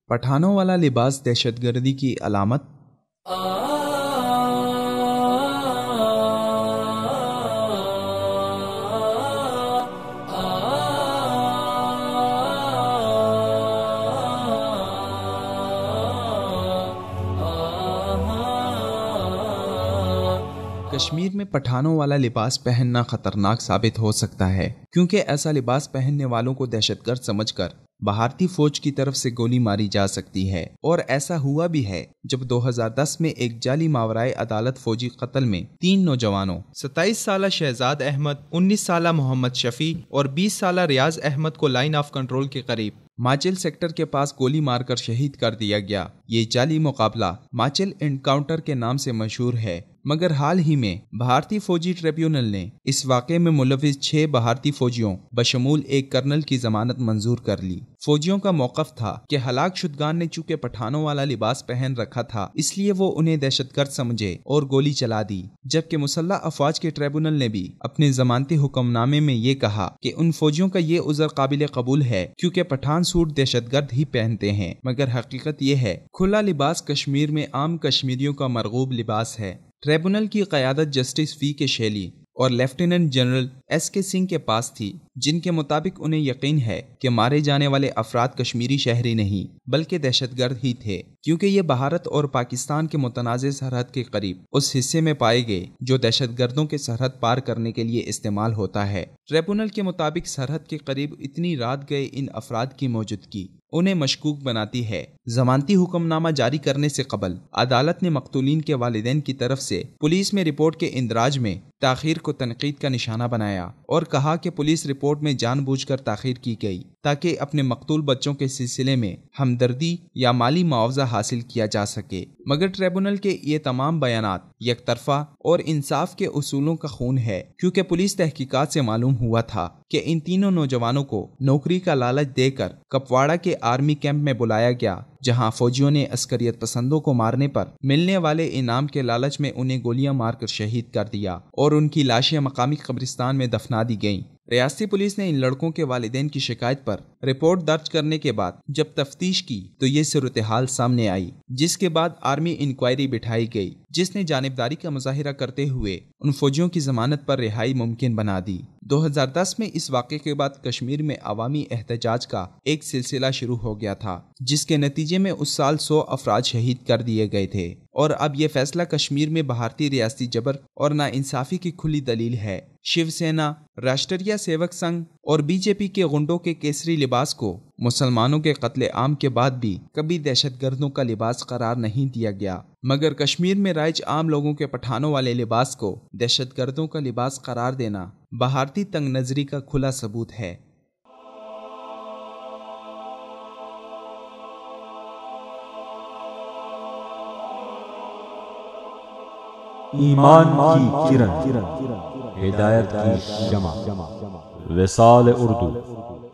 پٹھانوں والا لباس دہشت گردی کی علامت؟ کشمیر میں پٹھانوں والا لباس پہننا خطرناک ثابت ہو سکتا ہے، کیونکہ ایسا لباس پہننے والوں کو دہشت گرد سمجھ کر بھارتی فوج کی طرف سے گولی ماری جا سکتی ہے، اور ایسا ہوا بھی ہے جب 2010 میں ایک جعلی ماورائے عدالت فوجی قتل میں 3 نوجوانوں 27 سالہ شہزاد احمد، 19 سالہ محمد شفیع اور 20 سالہ ریاض احمد کو لائن آف کنٹرول کے قریب ماچل سیکٹر کے پاس گولی مار کر شہید کر دیا گیا۔ یہ جعلی مقابلہ ماچل انکاؤنٹر کے نام سے مشہور ہے، مگر حال ہی میں بھارتی فوجی ٹریبیونل نے اس واقعے میں ملوث 6 بھارتی فوجیوں بشمول ایک کرنل کی ضمانت منظور کر لی۔ فوجیوں کا موقف تھا کہ ہلاک شدگان نے چونکہ پٹھانوں والا لباس پہن رکھا تھا، اس لیے وہ انہیں دہشت گرد سمجھے اور گولی چلا دی، جبکہ مسلح افواج کے ٹریبیونل نے بھی اپنے ضمانتی حکم نامے میں یہ کہا کہ ان فوجیوں کا یہ عذر قابل قبول ہے کیونکہ پٹھان سوٹ دہشت گرد ہی پہنتے ہیں، مگر حقیقت یہ ہے کھلا لباس کشمیر میں عام کشمیریوں کا مرغوب لباس ہے۔ ٹریبونل کی قیادت جسٹس وی کے شیلی اور لیفٹیننٹ جنرل ایس کے سنگھ کے پاس تھی، جن کے مطابق انہیں یقین ہے کہ مارے جانے والے افراد کشمیری شہری نہیں بلکہ دہشت گرد ہی تھے، کیونکہ یہ بھارت اور پاکستان کے متنازع سرحد کے قریب اس حصے میں پائے گئے جو دہشت گردوں کے سرحد پار کرنے کے لیے استعمال ہوتا ہے۔ ٹریبونل کے مطابق سرحد کے قریب اتنی رات گئے ان افراد کی موجودگی انہیں مشکوک بناتی ہے۔ ضمانتی حکم نامہ جاری کرنے سے قبل عدالت نے مقتولین کے والدین کی طرف سے پولیس میں رپورٹ کے اندراج میں تاخیر کو تنقید کا نشانہ بنایا اور کہا کہ پولیس رپورٹ میں جان بوجھ کر تاخیر کی گئی تاکہ اپنے مقتول بچوں کے سلسلے میں ہمدردی یا مالی معاوضہ حاصل کیا جا سکے، مگر ٹریبونل کے یہ تمام بیانات یک طرفہ اور انصاف کے اصولوں کا خون ہے، کیونکہ پولیس تحقیقات سے معلوم ہوا تھا کہ ان تینوں نوجوانوں کو نوکری کا لالچ دے کر کپواڑہ کے آرمی کیمپ میں بلایا گیا، جہاں فوجیوں نے عسکریت پسندوں کو مارنے پر ملنے والے انعام کے لالچ میں انہیں گولیاں مار کر شہید کر دیا اور ان کی لاشیں مقامی قبرستان میں دفنا دی گئیں۔ ریاستی پولیس نے ان لڑکوں کے والدین کی شکایت پر رپورٹ درج کرنے کے بعد جب تفتیش کی تو یہ صورتحال سامنے آئی، جس کے بعد آرمی انکوائری بٹھائی گئی، جس نے جانبداری کا مظاہرہ کرتے ہوئے ان فوجیوں کی ضمانت پر رہائی ممکن بنا دی۔ 2010 میں اس واقعے کے بعد کشمیر میں عوامی احتجاج کا ایک سلسلہ شروع ہو گیا تھا، جس کے نتیجے میں اس سال 100 افراد شہید کر دیے گئے تھے، اور اب یہ فیصلہ کشمیر میں بھارتی ریاستی جبر اور ناانصافی کی کھلی دلیل ہے۔ شیو سینا، راشٹریہ سیوک سنگھ اور بی جے پی کے غنڈوں کے کیسری لباس کو مسلمانوں کے قتل عام کے بعد بھی کبھی دہشت گردوں کا لباس قرار نہیں دیا گیا، مگر کشمیر میں رائج عام لوگوں کے پٹھانوں والے لباس کو دہشت گردوں کا لباس قرار دینا بھارتی تنگ نظری کا کھلا ثبوت ہے۔ ایمان کی کرن، ہدایت کی شمع، وصال اردو۔